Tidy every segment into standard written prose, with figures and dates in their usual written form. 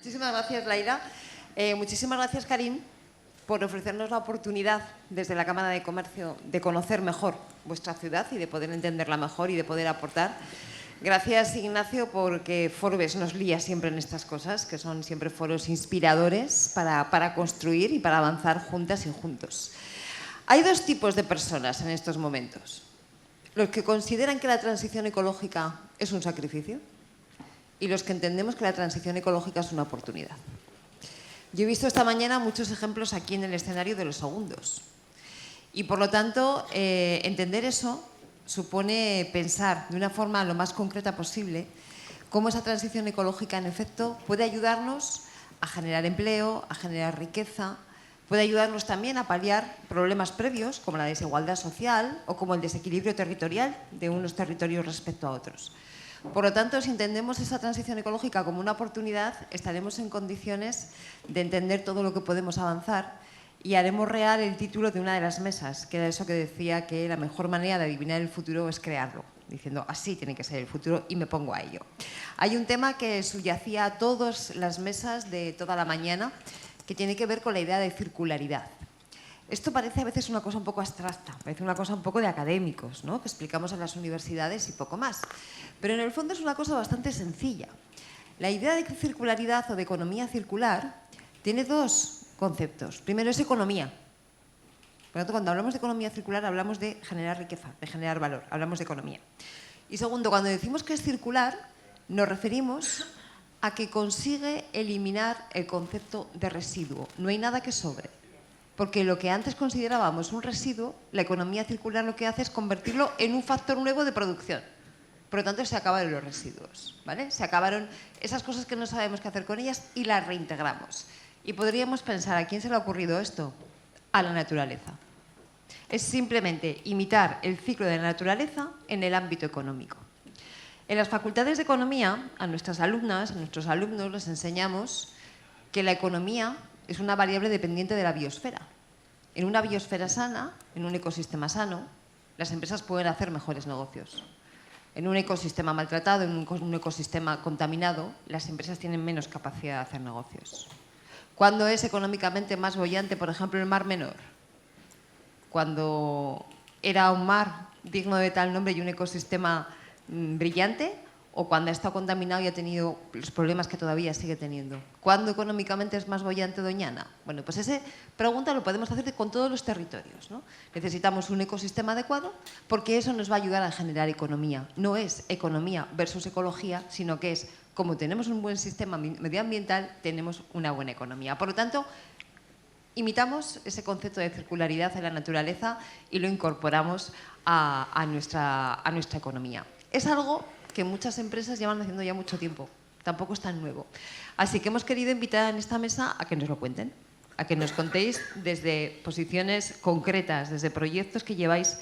Muchísimas gracias, Laira. Muchísimas gracias, Karim, por ofrecernos la oportunidad desde la Cámara de Comercio de conocer mejor vuestra ciudad y de poder entenderla mejor y de poder aportar. Gracias, Ignacio, porque Forbes nos lía siempre en estas cosas, que son siempre foros inspiradores para construir y para avanzar juntas y juntos. Hay dos tipos de personas en estos momentos. Los que consideran que la transición ecológica es un sacrificio y los que entendemos que la transición ecológica es una oportunidad. Yo he visto esta mañana muchos ejemplos aquí en el escenario de los segundos. Y por lo tanto, entender eso supone pensar de una forma lo más concreta posible cómo esa transición ecológica, en efecto, puede ayudarnos a generar empleo, a generar riqueza, puede ayudarnos también a paliar problemas previos, como la desigualdad social o como el desequilibrio territorial de unos territorios respecto a otros. Por lo tanto, si entendemos esa transición ecológica como una oportunidad, estaremos en condiciones de entender todo lo que podemos avanzar y haremos real el título de una de las mesas, que era eso que decía que la mejor manera de adivinar el futuro es crearlo, diciendo así tiene que ser el futuro y me pongo a ello. Hay un tema que subyacía a todas las mesas de toda la mañana que tiene que ver con la idea de circularidad. Esto parece a veces una cosa un poco abstracta, parece una cosa un poco de académicos, ¿no?, que explicamos en las universidades y poco más. Pero en el fondo es una cosa bastante sencilla. La idea de circularidad o de economía circular tiene dos conceptos. Primero es economía. Por lo tanto, cuando hablamos de economía circular hablamos de generar riqueza, de generar valor, hablamos de economía. Y segundo, cuando decimos que es circular, nos referimos a que consigue eliminar el concepto de residuo. No hay nada que sobre. Porque lo que antes considerábamos un residuo, la economía circular lo que hace es convertirlo en un factor nuevo de producción. Por lo tanto, se acabaron los residuos, ¿vale? Se acabaron esas cosas que no sabemos qué hacer con ellas y las reintegramos. Y podríamos pensar, ¿a quién se le ha ocurrido esto? A la naturaleza. Es simplemente imitar el ciclo de la naturaleza en el ámbito económico. En las facultades de economía, a nuestras alumnas, a nuestros alumnos, les enseñamos que la economía es una variable dependiente de la biosfera. En una biosfera sana, en un ecosistema sano, las empresas pueden hacer mejores negocios. En un ecosistema maltratado, en un ecosistema contaminado, las empresas tienen menos capacidad de hacer negocios. ¿Cuándo es económicamente más boyante, por ejemplo, el Mar Menor? Cuando era un mar digno de tal nombre y un ecosistema brillante, o cuando ha estado contaminado y ha tenido los problemas que todavía sigue teniendo. ¿Cuándo económicamente es más boyante Doñana? Bueno, pues esa pregunta lo podemos hacer con todos los territorios, ¿no? Necesitamos un ecosistema adecuado porque eso nos va a ayudar a generar economía. No es economía versus ecología, sino que es, como tenemos un buen sistema medioambiental, tenemos una buena economía. Por lo tanto, imitamos ese concepto de circularidad en la naturaleza y lo incorporamos a nuestra economía. Es algo que muchas empresas llevan haciendo ya mucho tiempo. Tampoco es tan nuevo. Así que hemos querido invitar en esta mesa a que nos lo cuenten, a que nos contéis desde posiciones concretas, desde proyectos que lleváis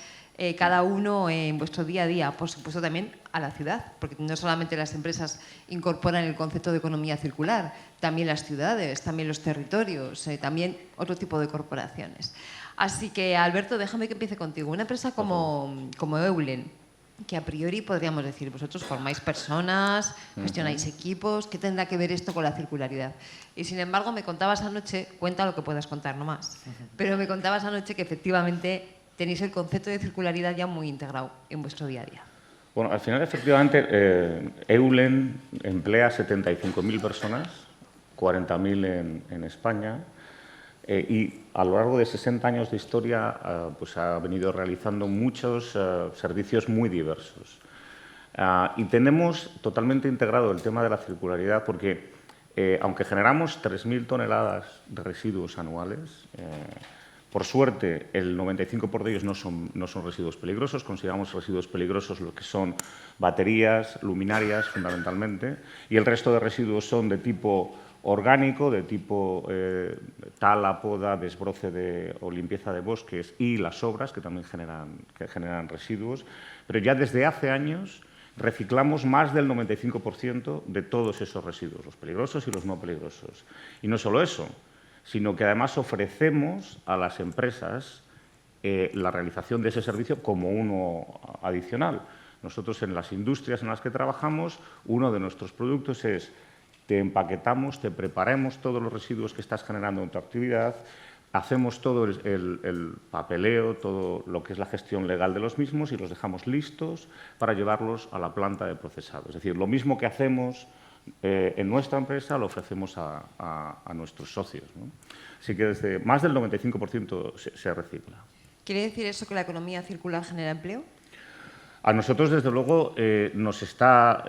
cada uno en vuestro día a día, por supuesto también a la ciudad, porque no solamente las empresas incorporan el concepto de economía circular, también las ciudades, también los territorios, también otro tipo de corporaciones. Así que, Alberto, déjame que empiece contigo. Una empresa como Eulen, que a priori podríamos decir, vosotros formáis personas, gestionáis equipos, ¿qué tendrá que ver esto con la circularidad? Y sin embargo me contabas anoche, cuenta lo que puedas contar nomás, pero me contabas anoche que efectivamente tenéis el concepto de circularidad ya muy integrado en vuestro día a día. Bueno, al final efectivamente Eulen emplea 75.000 personas, 40.000 en España, y a lo largo de 60 años de historia pues ha venido realizando muchos servicios muy diversos. Y tenemos totalmente integrado el tema de la circularidad porque, aunque generamos 3.000 toneladas de residuos anuales, por suerte el 95% de ellos no son residuos peligrosos. Consideramos residuos peligrosos lo que son baterías, luminarias fundamentalmente, y el resto de residuos son de tipo orgánico, de tipo tala, poda, desbroce o limpieza de bosques, y las obras que también generan residuos. Pero ya desde hace años reciclamos más del 95% de todos esos residuos, los peligrosos y los no peligrosos. Y no solo eso, sino que además ofrecemos a las empresas la realización de ese servicio como uno adicional. Nosotros, en las industrias en las que trabajamos, uno de nuestros productos es te empaquetamos, te preparamos todos los residuos que estás generando en tu actividad, hacemos todo el papeleo, todo lo que es la gestión legal de los mismos y los dejamos listos para llevarlos a la planta de procesado. Es decir, lo mismo que hacemos en nuestra empresa lo ofrecemos a nuestros socios, ¿no? Así que desde más del 95% se recicla. ¿Quiere decir eso que la economía circular genera empleo? A nosotros, desde luego, nos está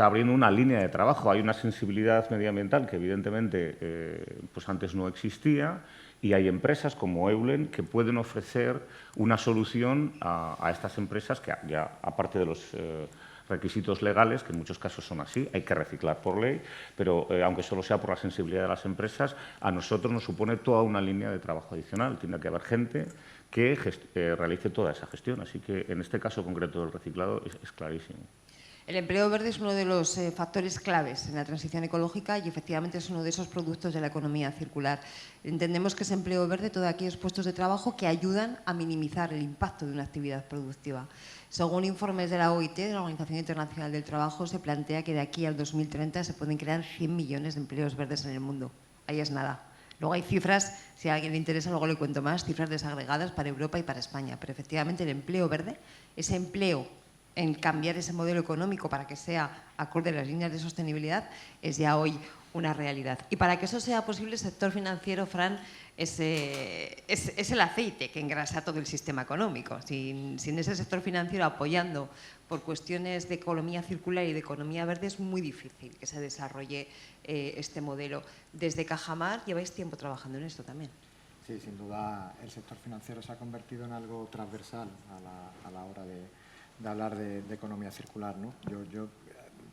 abriendo una línea de trabajo. Hay una sensibilidad medioambiental que, evidentemente, pues antes no existía, y hay empresas como Eulen que pueden ofrecer una solución a estas empresas que, ya aparte de los requisitos legales, que en muchos casos son así, hay que reciclar por ley, pero aunque solo sea por la sensibilidad de las empresas, a nosotros nos supone toda una línea de trabajo adicional. Tiene que haber gente que realice toda esa gestión. Así que, en este caso concreto del reciclado, es clarísimo. El empleo verde es uno de los factores claves en la transición ecológica y, efectivamente, es uno de esos productos de la economía circular. Entendemos que es empleo verde todos aquellos puestos de trabajo que ayudan a minimizar el impacto de una actividad productiva. Según informes de la OIT, de la Organización Internacional del Trabajo, se plantea que de aquí al 2030 se pueden crear 100 millones de empleos verdes en el mundo. Ahí es nada. Luego hay cifras, si a alguien le interesa, luego le cuento más, cifras desagregadas para Europa y para España. Pero, efectivamente, el empleo verde, ese empleo en cambiar ese modelo económico para que sea acorde a las líneas de sostenibilidad, es ya hoy una realidad. Y para que eso sea posible, el sector financiero, Fran, es el aceite que engrasa todo el sistema económico. Sin ese sector financiero apoyando por cuestiones de economía circular y de economía verde, es muy difícil que se desarrolle este modelo. Desde Cajamar lleváis tiempo trabajando en esto también. Sí, sin duda el sector financiero se ha convertido en algo transversal a la hora de hablar de economía circular, ¿no? Yo,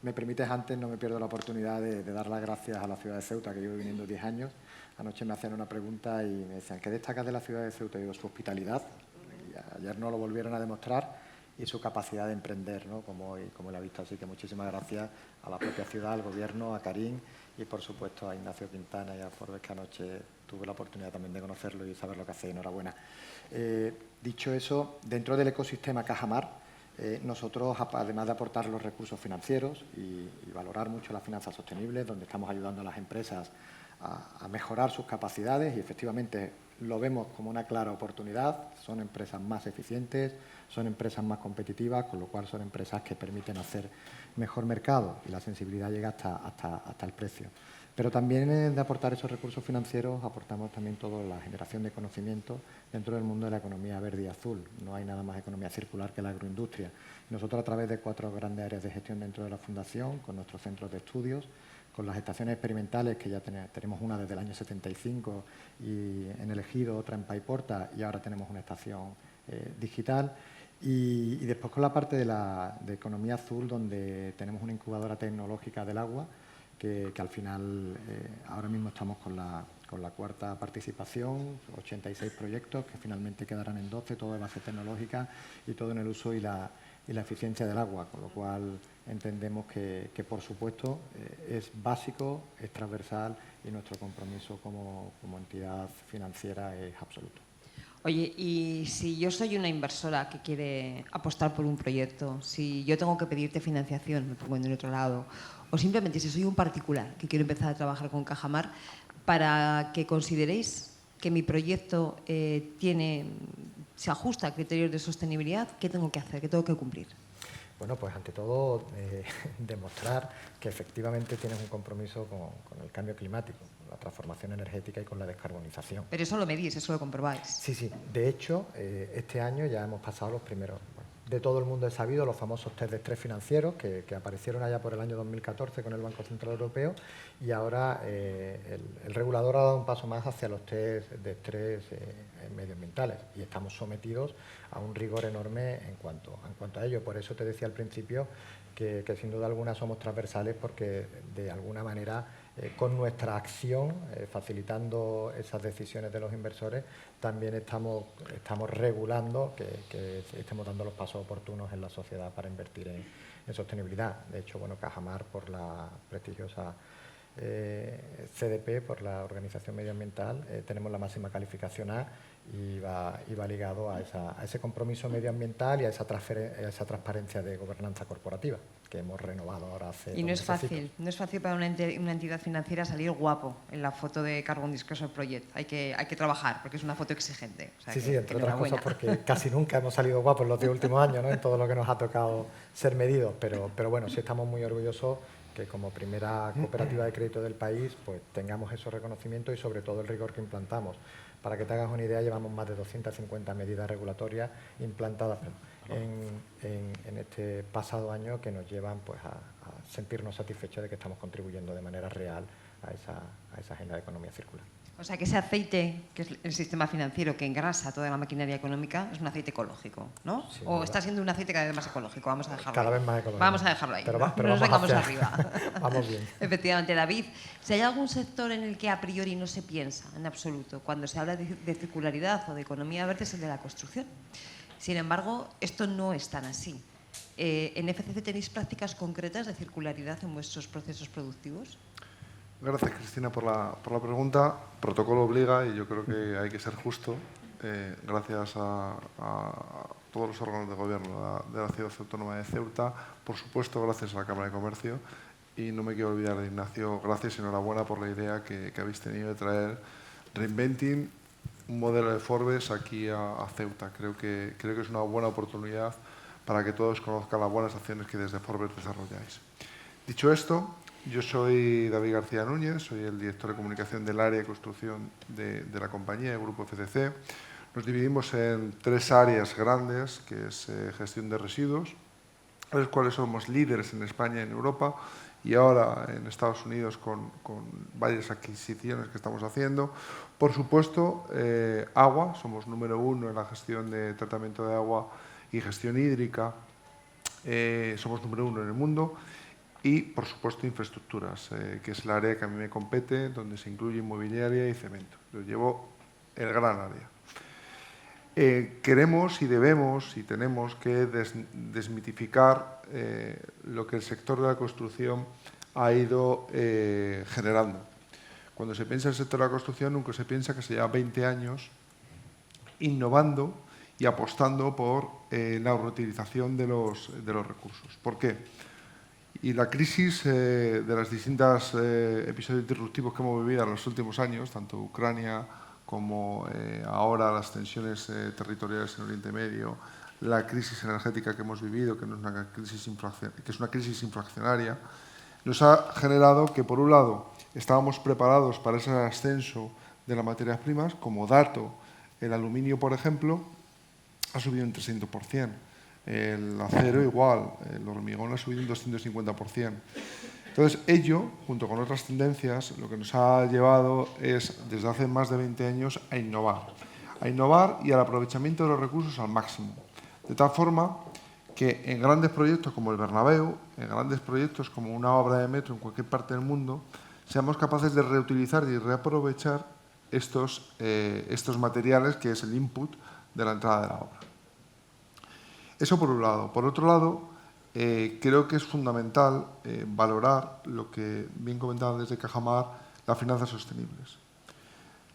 me permites, antes no me pierdo la oportunidad de dar las gracias a la ciudad de Ceuta, que llevo viniendo 10 años. Anoche me hacían una pregunta y me decían, ¿qué destacas de la ciudad de Ceuta? Y digo, su hospitalidad. Y ayer nos lo volvieron a demostrar, y su capacidad de emprender, ¿no? como lo ha visto. Así que muchísimas gracias a la propia ciudad, al Gobierno, a Karim y, por supuesto, a Ignacio Quintana y a Forbes, que anoche tuve la oportunidad también de conocerlo y saber lo que hace. Enhorabuena. Dicho eso, dentro del ecosistema Cajamar, nosotros, además de aportar los recursos financieros y valorar mucho las finanzas sostenibles, donde estamos ayudando a las empresas a mejorar sus capacidades, y efectivamente lo vemos como una clara oportunidad, son empresas más eficientes, son empresas más competitivas, con lo cual son empresas que permiten hacer mejor mercado, y la sensibilidad llega hasta el precio. Pero también de aportar esos recursos financieros, aportamos también toda la generación de conocimiento dentro del mundo de la economía verde y azul. No hay nada más economía circular que la agroindustria. Nosotros, a través de 4 grandes áreas de gestión dentro de la Fundación, con nuestros centros de estudios, con las estaciones experimentales, que ya tenemos una desde el año 75 y en El Ejido, otra en Paiporta, y ahora tenemos una estación digital. Y después con la parte de economía azul, donde tenemos una incubadora tecnológica del agua, que al final ahora mismo estamos con la 4ª participación, 86 proyectos que finalmente quedarán en 12, todo de base tecnológica y todo en el uso y la eficiencia del agua, con lo cual entendemos que por supuesto, es básico, es transversal, y nuestro compromiso como entidad financiera es absoluto. Oye, y si yo soy una inversora que quiere apostar por un proyecto, si yo tengo que pedirte financiación, me pongo en el otro lado, o simplemente si soy un particular que quiero empezar a trabajar con Cajamar, para que consideréis que mi proyecto se ajusta a criterios de sostenibilidad, ¿qué tengo que hacer? ¿Qué tengo que cumplir? Bueno, pues ante todo, demostrar que efectivamente tienes un compromiso con el cambio climático, con la transformación energética y con la descarbonización. Pero eso lo medís, eso lo comprobáis. Sí. De hecho, este año ya hemos pasado los primeros. De todo el mundo he sabido los famosos test de estrés financieros que aparecieron allá por el año 2014 con el Banco Central Europeo, y ahora el regulador ha dado un paso más hacia los test de estrés medioambientales, y estamos sometidos a un rigor enorme en cuanto a ello. Por eso te decía al principio que sin duda alguna somos transversales, porque de alguna manera con nuestra acción, facilitando esas decisiones de los inversores, también estamos regulando que estemos dando los pasos oportunos en la sociedad para invertir en sostenibilidad. De hecho, bueno, Cajamar, por la prestigiosa CDP, por la Organización Medioambiental, tenemos la máxima calificación A y va ligado a ese compromiso medioambiental y a esa transparencia de gobernanza corporativa que hemos renovado ahora hace Y no es mesecitos. fácil, no es fácil para una entidad financiera salir guapo en la foto de Carbon Disclosure Project. Hay que trabajar porque es una foto exigente. O sea, Sí, entre otras enhorabuena. cosas porque casi nunca hemos salido guapos en los 10 últimos años, ¿no? En todo lo que nos ha tocado ser medidos, pero bueno, sí estamos muy orgullosos que como primera cooperativa de crédito del país pues tengamos esos reconocimientos y sobre todo el rigor que implantamos. Para que te hagas una idea, llevamos más de 250 medidas regulatorias implantadas en este pasado año que nos llevan pues, a sentirnos satisfechos de que estamos contribuyendo de manera real a esa agenda de economía circular. O sea, que ese aceite, que es el sistema financiero que engrasa toda la maquinaria económica, es un aceite ecológico, ¿no? Sí, o verdad. está siendo un aceite cada vez más ecológico. Vamos a dejarlo Cada ahí. vez más ecológico. Vamos a dejarlo ahí. Pero no nos vamos vengamos hacia- arriba. Vamos bien. Efectivamente, David. Si hay algún sector en el que a priori no se piensa en absoluto cuando se habla de circularidad o de economía verde es el de la construcción. Sin embargo, esto no es tan así. ¿En FCC tenéis prácticas concretas de circularidad en vuestros procesos productivos? Gracias, Cristina, por la pregunta. Protocolo obliga y yo creo que hay que ser justo. Gracias a todos los órganos de gobierno de la Ciudad Autónoma de Ceuta, por supuesto, gracias a la Cámara de Comercio. Y no me quiero olvidar de Ignacio, gracias y enhorabuena por la idea que habéis tenido de traer Reinventing, un modelo de Forbes aquí a Ceuta. Creo que es una buena oportunidad para que todos conozcan las buenas acciones que desde Forbes desarrolláis. Dicho esto, yo soy David García Núñez, soy el director de comunicación del área de construcción de la compañía, el Grupo FCC. Nos dividimos en 3 áreas grandes, que es gestión de residuos, en los cuales somos líderes en España y en Europa, y ahora en Estados Unidos con varias adquisiciones que estamos haciendo. Por supuesto, agua, somos número 1 en la gestión de tratamiento de agua y gestión hídrica, somos número 1 en el mundo. Y, por supuesto, infraestructuras, que es el área que a mí me compete, donde se incluye inmobiliaria y cemento. Yo llevo el gran área. Queremos y debemos y tenemos que desmitificar lo que el sector de la construcción ha ido generando. Cuando se piensa en el sector de la construcción, nunca se piensa que se lleva 20 años innovando y apostando por la reutilización de los recursos. ¿Por qué? Y la crisis de los distintos episodios disruptivos que hemos vivido en los últimos años, tanto Ucrania como ahora las tensiones territoriales en Oriente Medio, la crisis energética que hemos vivido, que es una crisis inflacionaria, nos ha generado que, por un lado, estábamos preparados para ese ascenso de las materias primas. Como dato, el aluminio, por ejemplo, ha subido un 300%. El acero igual, el hormigón ha subido un 250%. Entonces, ello, junto con otras tendencias, lo que nos ha llevado es, desde hace más de 20 años, a innovar y al aprovechamiento de los recursos al máximo. De tal forma que en grandes proyectos como el Bernabéu, en grandes proyectos como una obra de metro en cualquier parte del mundo, seamos capaces de reutilizar y reaprovechar estos materiales, que es el input de la entrada de la obra. Eso por un lado. Por otro lado, creo que es fundamental valorar lo que bien comentaban desde Cajamar, las finanzas sostenibles.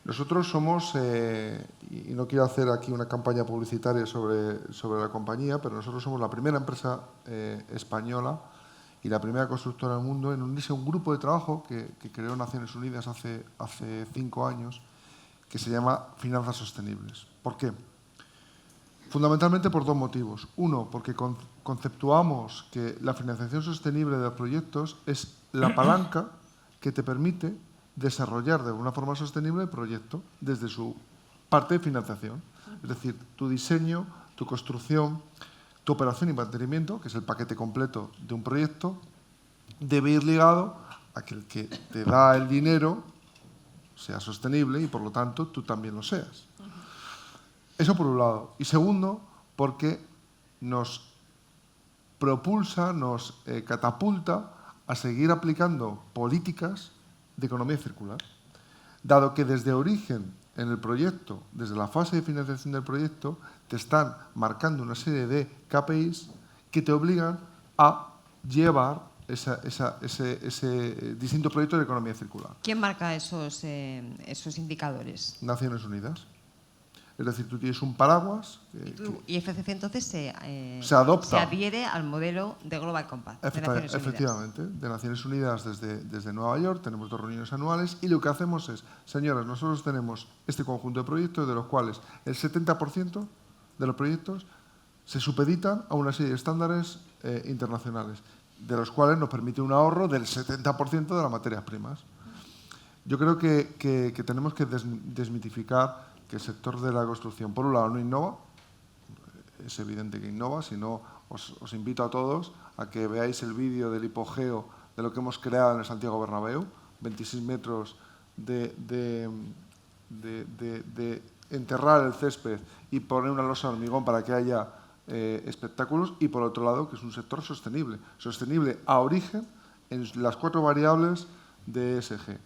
Nosotros somos, y no quiero hacer aquí una campaña publicitaria sobre la compañía, pero nosotros somos la primera empresa española y la primera constructora del mundo en unirse a un grupo de trabajo que creó Naciones Unidas hace 5 años, que se llama Finanzas Sostenibles. ¿Por qué? Fundamentalmente por 2 motivos. Uno, porque conceptuamos que la financiación sostenible de los proyectos es la palanca que te permite desarrollar de una forma sostenible el proyecto desde su parte de financiación. Es decir, tu diseño, tu construcción, tu operación y mantenimiento, que es el paquete completo de un proyecto, debe ir ligado a que el que te da el dinero sea sostenible y, por lo tanto, tú también lo seas. Eso por un lado. Y segundo, porque nos propulsa, nos catapulta a seguir aplicando políticas de economía circular, dado que desde origen en el proyecto, desde la fase de financiación del proyecto, te están marcando una serie de KPIs que te obligan a llevar ese distinto proyecto de economía circular. ¿Quién marca esos indicadores? Naciones Unidas. Es decir, tú tienes un paraguas... Y FCC entonces se adopta. se adhiere al modelo de Global Compact de Naciones Unidas. Efectivamente, de Naciones Unidas desde Nueva York, tenemos 2 reuniones anuales y lo que hacemos es, señoras, nosotros tenemos este conjunto de proyectos de los cuales el 70% de los proyectos se supeditan a una serie de estándares internacionales, de los cuales nos permite un ahorro del 70% de las materias primas. Yo creo que tenemos que desmitificar que el sector de la construcción, por un lado, no innova, es evidente que innova, si no, os invito a todos a que veáis el vídeo del hipogeo de lo que hemos creado en el Santiago Bernabéu, 26 metros de enterrar el césped y poner una losa de hormigón para que haya espectáculos, y por otro lado, que es un sector sostenible, sostenible a origen en las 4 variables de ESG.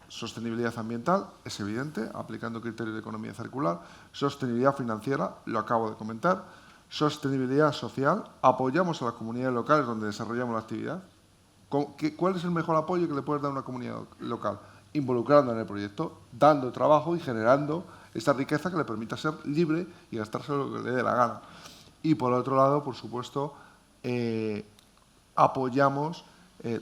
Sostenibilidad ambiental, es evidente, aplicando criterios de economía circular. Sostenibilidad financiera, lo acabo de comentar. Sostenibilidad social, apoyamos a las comunidades locales donde desarrollamos la actividad. ¿Cuál es el mejor apoyo que le puedes dar a una comunidad local? Involucrando en el proyecto, dando trabajo y generando esta riqueza que le permita ser libre y gastarse lo que le dé la gana. Y por otro lado, por supuesto, apoyamos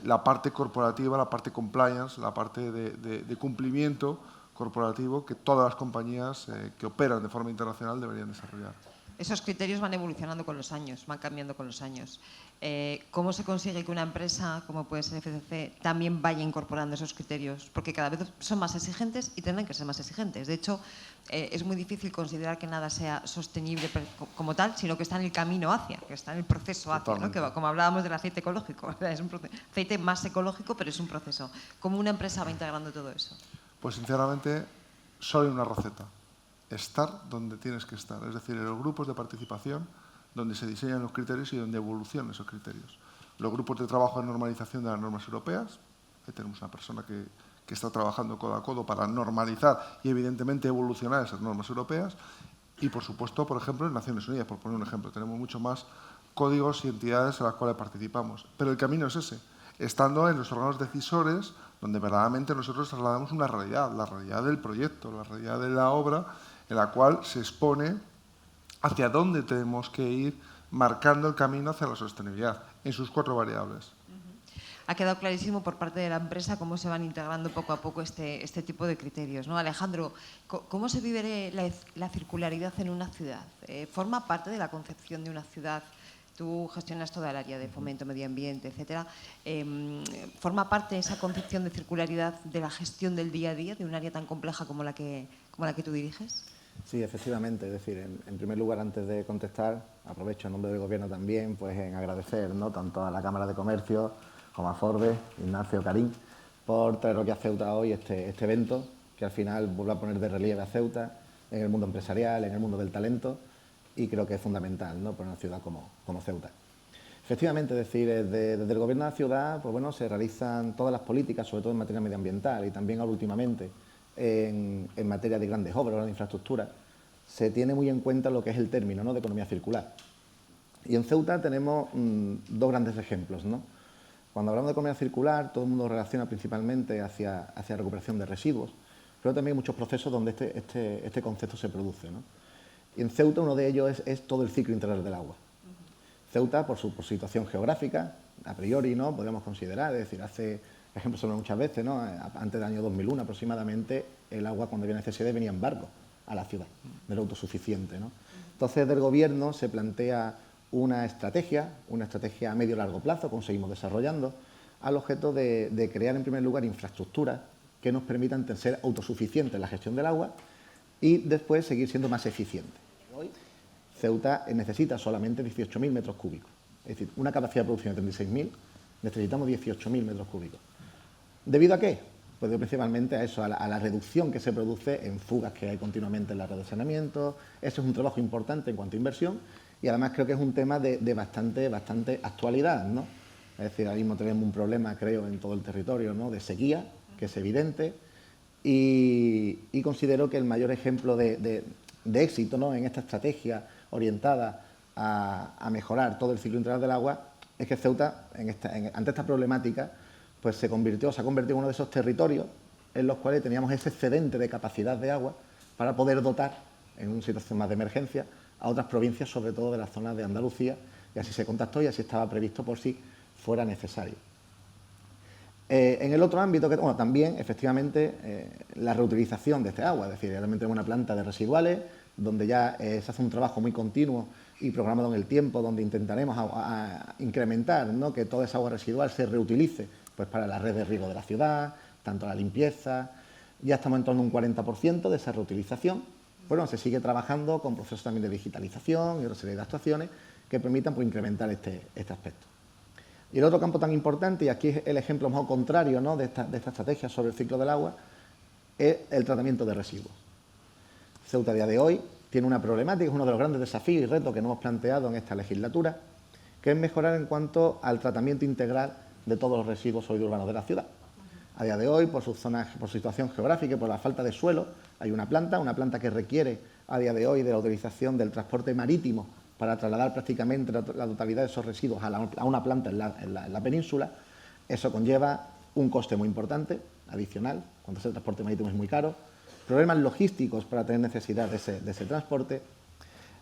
la parte corporativa, la parte compliance, la parte de cumplimiento corporativo que todas las compañías que operan de forma internacional deberían desarrollar. Esos criterios van evolucionando con los años, van cambiando con los años. ¿Cómo se consigue que una empresa, como puede ser FCC, también vaya incorporando esos criterios? Porque cada vez son más exigentes y tendrán que ser más exigentes. De hecho, es muy difícil considerar que nada sea sostenible como tal, sino que está en el camino hacia, que está en el proceso hacia, ¿no? Que, como hablábamos del aceite ecológico, es un aceite más ecológico, pero es un proceso. ¿Cómo una empresa va integrando todo eso? Pues sinceramente, solo hay una receta. Estar donde tienes que estar, es decir, en los grupos de participación donde se diseñan los criterios y donde evolucionan esos criterios. Los grupos de trabajo de normalización de las normas europeas, ahí tenemos una persona que está trabajando codo a codo para normalizar y evidentemente evolucionar esas normas europeas, y por supuesto, por ejemplo, en Naciones Unidas, por poner un ejemplo, tenemos mucho más códigos y entidades en las cuales participamos, pero el camino es ese, estando en los órganos decisores donde verdaderamente nosotros trasladamos una realidad, la realidad del proyecto, la realidad de la obra, en la cual se expone hacia dónde tenemos que ir marcando el camino hacia la sostenibilidad, en sus 4 variables. Ha quedado clarísimo por parte de la empresa cómo se van integrando poco a poco este tipo de criterios, ¿no? Alejandro, ¿cómo se vive la circularidad en una ciudad? ¿Forma parte de la concepción de una ciudad? Tú gestionas toda el área de fomento, medio ambiente, etcétera. ¿Forma parte esa concepción de circularidad de la gestión del día a día de un área tan compleja como la que tú diriges? Sí, efectivamente. Es decir, en primer lugar, antes de contestar, aprovecho en nombre del Gobierno también pues en agradecer, ¿no?, tanto a la Cámara de Comercio como a Forbes, Ignacio, Karim, por traer aquí a Ceuta hoy este evento, que al final vuelve a poner de relieve a Ceuta en el mundo empresarial, en el mundo del talento, y creo que es fundamental, ¿no?, para una ciudad como Ceuta. Efectivamente, es decir, desde el Gobierno de la ciudad, pues bueno, se realizan todas las políticas, sobre todo en materia medioambiental y también ahora últimamente en materia de grandes obras, de infraestructura, se tiene muy en cuenta lo que es el término, ¿no?, de economía circular. Y en Ceuta tenemos 2 grandes ejemplos, ¿no? Cuando hablamos de economía circular, todo el mundo relaciona principalmente hacia recuperación de residuos, pero también hay muchos procesos donde este concepto se produce, ¿no? Y en Ceuta uno de ellos es todo el ciclo integral del agua. Ceuta, por su situación geográfica, a priori, ¿no?, podríamos considerar, es decir, por ejemplo, se habla muchas veces, ¿no?, antes del año 2001 aproximadamente, el agua cuando había necesidad venía en barco a la ciudad, no era autosuficiente, ¿no? Entonces, del Gobierno se plantea una estrategia a medio y largo plazo, como seguimos desarrollando, al objeto de crear en primer lugar infraestructuras que nos permitan ser autosuficientes en la gestión del agua y después seguir siendo más eficientes. Hoy Ceuta necesita solamente 18.000 metros cúbicos, es decir, una capacidad de producción de 36.000, necesitamos 18.000 metros cúbicos. ¿Debido a qué? Pues principalmente a eso, a la reducción que se produce en fugas que hay continuamente en la red de saneamiento. Eso es un trabajo importante en cuanto a inversión y además creo que es un tema de bastante actualidad, ¿no? Es decir, ahora mismo tenemos un problema, creo, en todo el territorio, ¿no?, de sequía, que es evidente, y considero que el mayor ejemplo de éxito, ¿no?, en esta estrategia orientada a mejorar todo el ciclo integral del agua es que Ceuta, ante esta problemática, pues se ha convertido en uno de esos territorios en los cuales teníamos ese excedente de capacidad de agua para poder dotar, en una situación más de emergencia, a otras provincias, sobre todo de la zona de Andalucía, y así se contactó y así estaba previsto por si fuera necesario. En el otro ámbito, también, efectivamente, la reutilización de este agua, es decir, realmente tenemos una planta de residuales, donde ya se hace un trabajo muy continuo y programado en el tiempo, donde intentaremos incrementar, ¿no?, que toda esa agua residual se reutilice pues, para la red de riego de la ciudad, tanto la limpieza. Ya estamos en torno a un 40% de esa reutilización. Bueno, se sigue trabajando con procesos también de digitalización y otra serie de actuaciones que permitan pues, incrementar este aspecto. Y el otro campo tan importante, y aquí es el ejemplo más contrario, ¿no?, de esta estrategia sobre el ciclo del agua, es el tratamiento de residuos. Ceuta a día de hoy tiene una problemática, es uno de los grandes desafíos y retos que nos hemos planteado en esta legislatura, que es mejorar en cuanto al tratamiento integral de todos los residuos sólidos urbanos de la ciudad. A día de hoy, por su situación geográfica y por la falta de suelo, hay una planta que requiere a día de hoy de la utilización del transporte marítimo para trasladar prácticamente la totalidad de esos residuos a una planta en la península. Eso conlleva un coste muy importante, adicional, cuando ese transporte marítimo es muy caro, problemas logísticos para tener necesidad de ese transporte.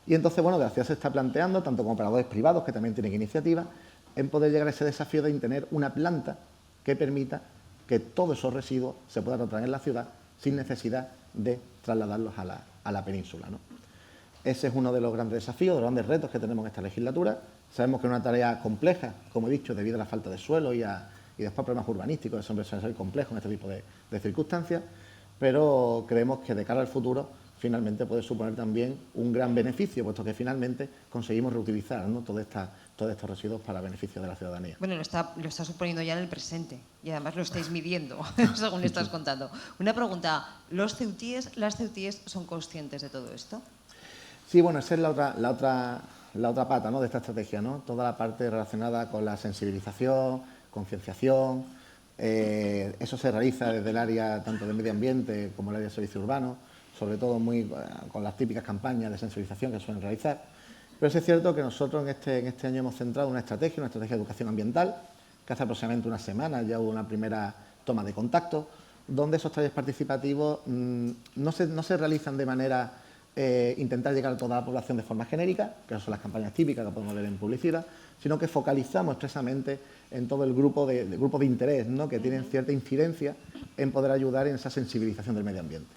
Y entonces, bueno, la ciudad se está planteando, tanto como operadores privados, que también tienen iniciativa, en poder llegar a ese desafío de tener una planta que permita que todos esos residuos se puedan tratar en la ciudad sin necesidad de trasladarlos a la península, ¿no? Ese es uno de los grandes desafíos, de los grandes retos que tenemos en esta legislatura. Sabemos que es una tarea compleja, como he dicho, debido a la falta de suelo y después problemas urbanísticos, que son ser complejos en este tipo de circunstancias, pero creemos que de cara al futuro finalmente puede suponer también un gran beneficio, puesto que finalmente conseguimos reutilizar, ¿no?, todos estos residuos para beneficio de la ciudadanía. Bueno, lo está suponiendo ya en el presente y además lo estáis midiendo, según estás contando. Una pregunta, ¿las ceutíes son conscientes de todo esto? Sí, bueno, esa es la otra pata, ¿no?, de esta estrategia, ¿no? Toda la parte relacionada con la sensibilización, concienciación. Eso se realiza desde el área tanto de medio ambiente como el área de servicios urbanos, sobre todo con las típicas campañas de sensibilización que suelen realizar. Pero sí es cierto que nosotros en este año hemos centrado una estrategia de educación ambiental, que hace aproximadamente una semana ya hubo una primera toma de contacto, donde esos talleres participativos no se realizan de manera intentar llegar a toda la población de forma genérica, que son las campañas típicas que podemos ver en publicidad, sino que focalizamos expresamente en todo el grupo de interés, ¿no?, que tienen cierta incidencia en poder ayudar en esa sensibilización del medio ambiente.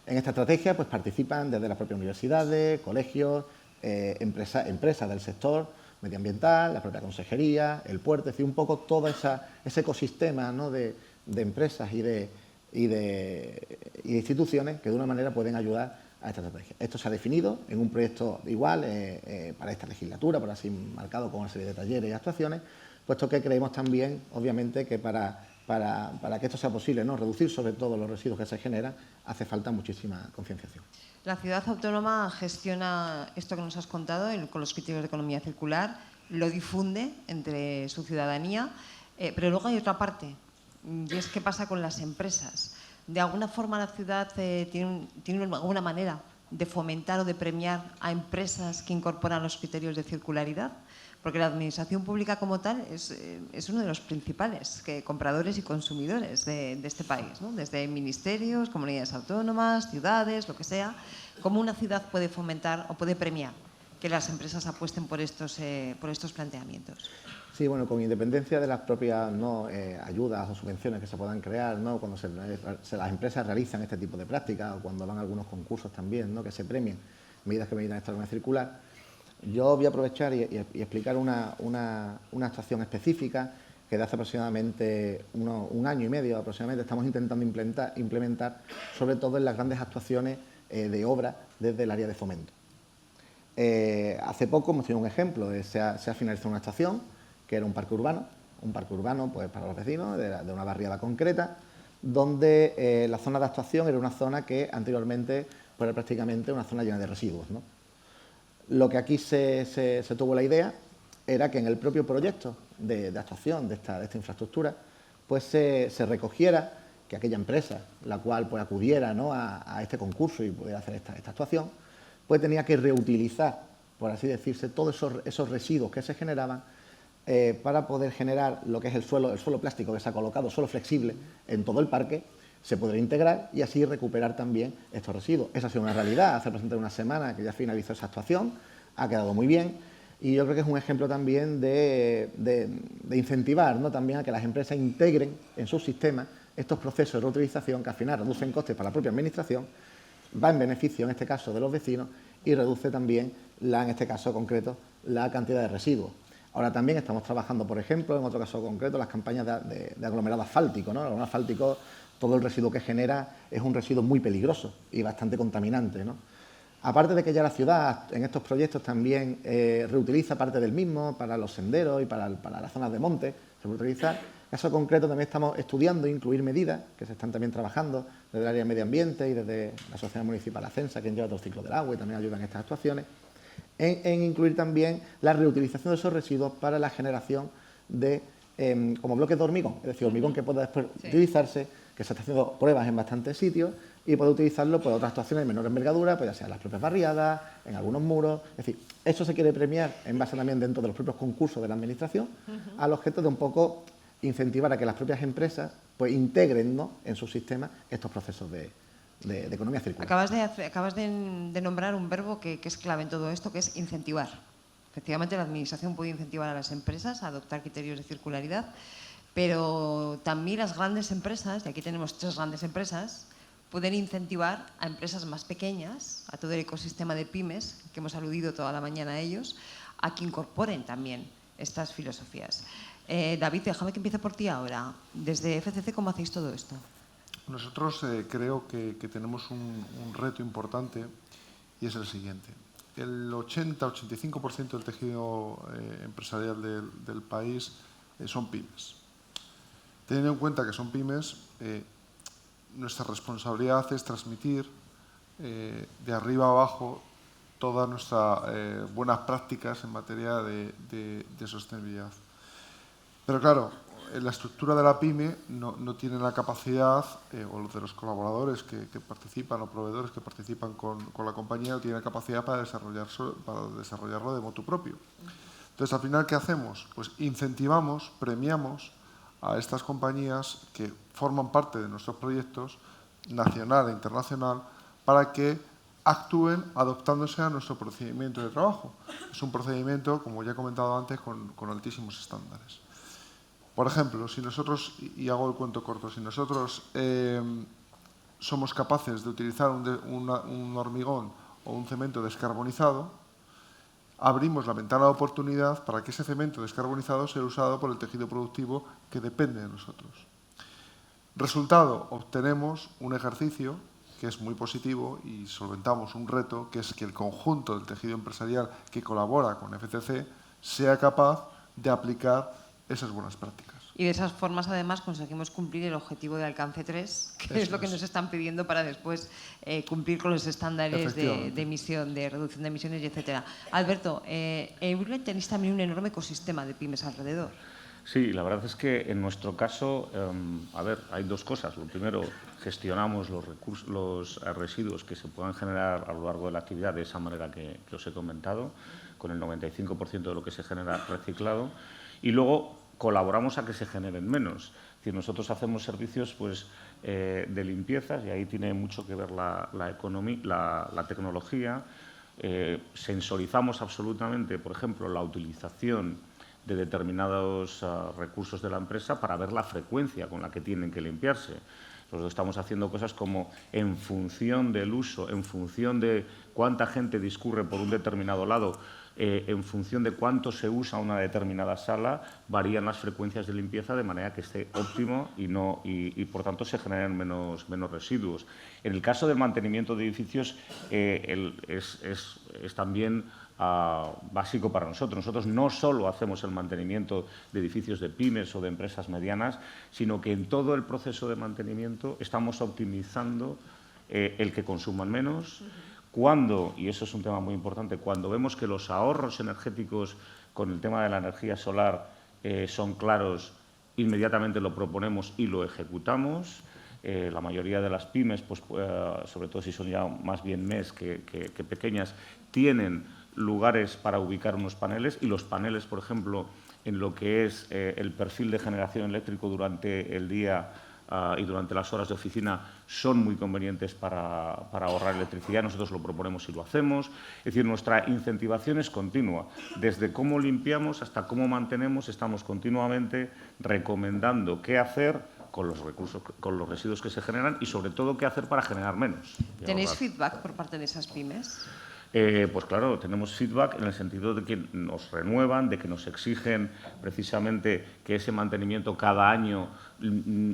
En esta estrategia pues, participan desde las propias universidades, colegios, empresas del sector medioambiental, la propia consejería, el puerto, es decir, un poco todo ese ecosistema, ¿no?, de empresas y de instituciones que de una manera pueden ayudar a esta estrategia. Esto se ha definido en un proyecto igual para esta legislatura, por así marcado con una serie de talleres y actuaciones, puesto que creemos también, obviamente, que para que esto sea posible, ¿no?, reducir sobre todo los residuos que se generan, hace falta muchísima concienciación. La ciudad autónoma gestiona esto que nos has contado con los criterios de economía circular, lo difunde entre su ciudadanía, pero luego hay otra parte, y es qué pasa con las empresas. ¿De alguna forma la ciudad tiene alguna manera de fomentar o de premiar a empresas que incorporan los criterios de circularidad? Porque la administración pública como tal es uno de los principales compradores y consumidores de este país, ¿no? Desde ministerios, comunidades autónomas, ciudades, lo que sea. ¿Cómo una ciudad puede fomentar o puede premiar que las empresas apuesten por estos planteamientos? Sí, bueno, con independencia de las propias ayudas o subvenciones que se puedan crear, ¿no?, cuando las empresas realizan este tipo de prácticas o cuando van a algunos concursos también, ¿no?, que se premien medidas que permitan esta economía circular, yo voy a aprovechar y explicar una actuación específica que de hace aproximadamente un año y medio aproximadamente estamos intentando implementar, sobre todo en las grandes actuaciones de obra desde el área de fomento. Hace poco hemos tenido un ejemplo, se ha finalizado una estación que era un parque urbano pues, para los vecinos de una barriada concreta, donde la zona de actuación era una zona que anteriormente pues, era prácticamente una zona llena de residuos, ¿no? Lo que aquí se tuvo la idea era que en el propio proyecto de actuación de esta infraestructura pues se recogiera que aquella empresa, la cual pues, acudiera, ¿no?, a este concurso y pudiera hacer esta actuación, pues tenía que reutilizar, por así decirse, todos esos residuos que se generaban para poder generar lo que es el suelo plástico que se ha colocado, suelo flexible en todo el parque, se podrá integrar y así recuperar también estos residuos. Esa ha sido una realidad. Hace aproximadamente una semana que ya finalizó esa actuación, ha quedado muy bien y yo creo que es un ejemplo también de incentivar, ¿no?, también a que las empresas integren en sus sistemas estos procesos de reutilización que al final reducen costes para la propia administración, va en beneficio en este caso de los vecinos y reduce también, en este caso concreto, la cantidad de residuos. Ahora también estamos trabajando, por ejemplo, en otro caso concreto, las campañas de aglomerado asfáltico, ¿no? El aglomerado asfáltico, todo el residuo que genera es un residuo muy peligroso y bastante contaminante, ¿no? Aparte de que ya la ciudad en estos proyectos también reutiliza parte del mismo para los senderos y para las zonas de monte, se puede utilizar. En caso concreto también estamos estudiando incluir medidas que se están también trabajando desde el área de medio ambiente y desde la Sociedad Municipal Ascensa, quien lleva todo el ciclo del agua y también ayuda en estas actuaciones, en incluir también la reutilización de esos residuos para la generación de como bloques de hormigón, es decir, hormigón que pueda después utilizarse, que se está haciendo pruebas en bastantes sitios y puede utilizarlo para otras actuaciones de menor envergadura, pues ya sea en las propias barriadas, en algunos muros. Es decir, eso se quiere premiar en base también dentro de los propios concursos de la Administración, al objeto de un poco incentivar a que las propias empresas pues integren, ¿no?, en sus sistemas estos procesos de economía circular. Acabas de nombrar un verbo que es clave en todo esto, que es incentivar. Efectivamente, la Administración puede incentivar a las empresas a adoptar criterios de circularidad, pero también las grandes empresas, y aquí tenemos 3 grandes empresas, pueden incentivar a empresas más pequeñas, a todo el ecosistema de pymes, que hemos aludido toda la mañana a ellos, a que incorporen también estas filosofías. David, déjame que empiece por ti ahora. Desde FCC, ¿cómo hacéis todo esto? Nosotros creo que tenemos un reto importante y es el siguiente. El 80-85% del tejido empresarial del país son pymes. Teniendo en cuenta que son pymes, nuestra responsabilidad es transmitir de arriba a abajo todas nuestras buenas prácticas en materia de sostenibilidad. Pero claro, la estructura de la PYME no tiene la capacidad, o de los colaboradores que participan o proveedores que participan con la compañía, no tiene la capacidad para desarrollarlo de motu propio. Entonces, al final, ¿qué hacemos? Pues incentivamos, premiamos a estas compañías que forman parte de nuestros proyectos nacional e internacional para que actúen adoptándose a nuestro procedimiento de trabajo. Es un procedimiento, como ya he comentado antes, con altísimos estándares. Por ejemplo, si nosotros, y hago el cuento corto, si nosotros somos capaces de utilizar un hormigón o un cemento descarbonizado, abrimos la ventana de oportunidad para que ese cemento descarbonizado sea usado por el tejido productivo que depende de nosotros. Resultado, obtenemos un ejercicio que es muy positivo y solventamos un reto, que es que el conjunto del tejido empresarial que colabora con FCC sea capaz de aplicar esas buenas prácticas. Y de esas formas, además, conseguimos cumplir el objetivo de alcance 3, que es lo que nos están pidiendo para después cumplir con los estándares de emisión, de reducción de emisiones, y etcétera. Alberto, Eulen tenéis también un enorme ecosistema de pymes alrededor. Sí, la verdad es que en nuestro caso, hay 2 cosas. Lo primero, gestionamos los residuos que se puedan generar a lo largo de la actividad de esa manera que os he comentado, con el 95% de lo que se genera reciclado. Y luego colaboramos a que se generen menos. Es decir, nosotros hacemos servicios de limpiezas y ahí tiene mucho que ver la tecnología. Sensorizamos absolutamente, por ejemplo, la utilización de determinados recursos de la empresa para ver la frecuencia con la que tienen que limpiarse. Nosotros estamos haciendo cosas como, en función del uso, en función de cuánta gente discurre por un determinado lado, en función de cuánto se usa una determinada sala, varían las frecuencias de limpieza de manera que esté óptimo y por tanto se generen menos residuos. En el caso del mantenimiento de edificios es también básico para nosotros. Nosotros no solo hacemos el mantenimiento de edificios de pymes o de empresas medianas, sino que en todo el proceso de mantenimiento estamos optimizando el que consuman menos. Cuando, y eso es un tema muy importante, cuando vemos que los ahorros energéticos con el tema de la energía solar son claros, inmediatamente lo proponemos y lo ejecutamos. La mayoría de las pymes, pues, sobre todo si son ya más bien MES que pequeñas, tienen lugares para ubicar unos paneles y los paneles, por ejemplo, en lo que es el perfil de generación eléctrico durante el día y durante las horas de oficina son muy convenientes para ahorrar electricidad. Nosotros lo proponemos y lo hacemos. Es decir, nuestra incentivación es continua. Desde cómo limpiamos hasta cómo mantenemos, estamos continuamente recomendando qué hacer con los recursos, con los residuos que se generan y, sobre todo, qué hacer para generar menos. ¿Tenéis feedback por parte de esas pymes? Pues claro, tenemos feedback en el sentido de que nos renuevan, de que nos exigen precisamente que ese mantenimiento cada año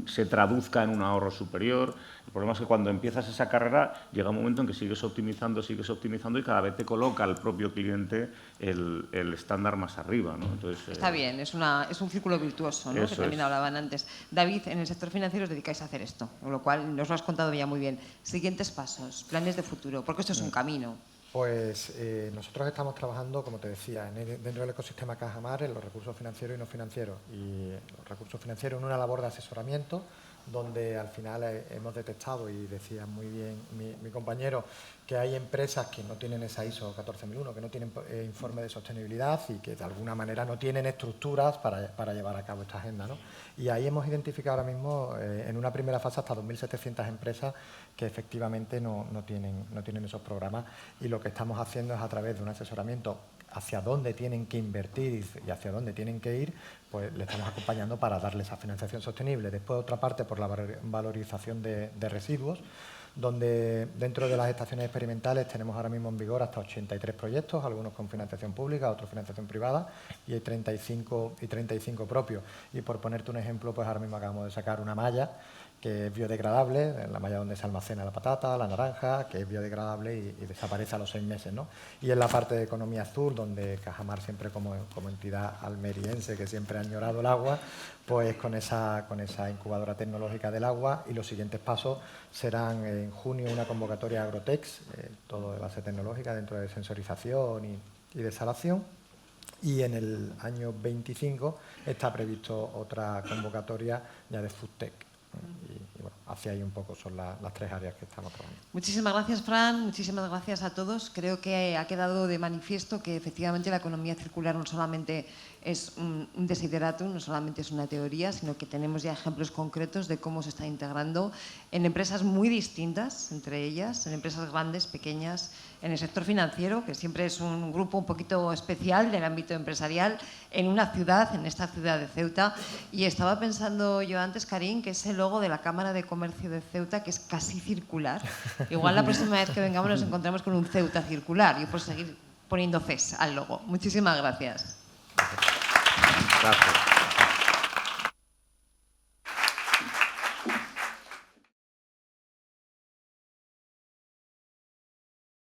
se traduzca en un ahorro superior. El problema es que cuando empiezas esa carrera llega un momento en que sigues optimizando y cada vez te coloca el propio cliente el estándar más arriba, ¿no? Entonces, está bien, es un círculo virtuoso, ¿no? Que también hablaban antes. David, en el sector financiero os dedicáis a hacer esto, con lo cual nos lo has contado ya muy bien. Siguientes pasos, planes de futuro, porque esto es un camino. Pues nosotros estamos trabajando, como te decía, dentro del ecosistema Cajamar en los recursos financieros y no financieros. Y los recursos financieros en una labor de asesoramiento, donde al final hemos detectado, y decía muy bien mi compañero, que hay empresas que no tienen esa ISO 14001, que no tienen informe de sostenibilidad y que de alguna manera no tienen estructuras para llevar a cabo esta agenda, ¿no? Y ahí hemos identificado ahora mismo, en una primera fase, hasta 2.700 empresas que efectivamente no tienen esos programas, y lo que estamos haciendo es, a través de un asesoramiento hacia dónde tienen que invertir y hacia dónde tienen que ir, pues le estamos acompañando para darles esa financiación sostenible. Después, otra parte, por la valorización de residuos, donde dentro de las estaciones experimentales tenemos ahora mismo en vigor hasta 83 proyectos, algunos con financiación pública, otros financiación privada, y hay 35 propios. Y por ponerte un ejemplo, pues ahora mismo acabamos de sacar una malla que es biodegradable, la malla donde se almacena la patata, la naranja, que es biodegradable y desaparece a los 6 meses, ¿no? Y en la parte de economía azul, donde Cajamar, siempre como entidad almeriense que siempre ha añorado el agua, pues con esa incubadora tecnológica del agua, y los siguientes pasos serán en junio una convocatoria Agrotex, todo de base tecnológica dentro de sensorización y desalación. Y en el año 25 está previsto otra convocatoria ya de FoodTech. Y bueno, hacia ahí un poco son las 3 áreas que estamos trabajando. Muchísimas gracias, Fran, muchísimas gracias a todos. Creo que ha quedado de manifiesto que efectivamente la economía circular no solamente es un desideratum, no solamente es una teoría, sino que tenemos ya ejemplos concretos de cómo se está integrando en empresas muy distintas, entre ellas, en empresas grandes, pequeñas, en el sector financiero, que siempre es un grupo un poquito especial del ámbito empresarial, en una ciudad, en esta ciudad de Ceuta. Y estaba pensando yo antes, Karim, que ese logo de la Cámara de Comercio de Ceuta, que es casi circular, igual la próxima vez que vengamos nos encontramos con un Ceuta circular, y por seguir poniendo Cs al logo. Muchísimas gracias. Gracias.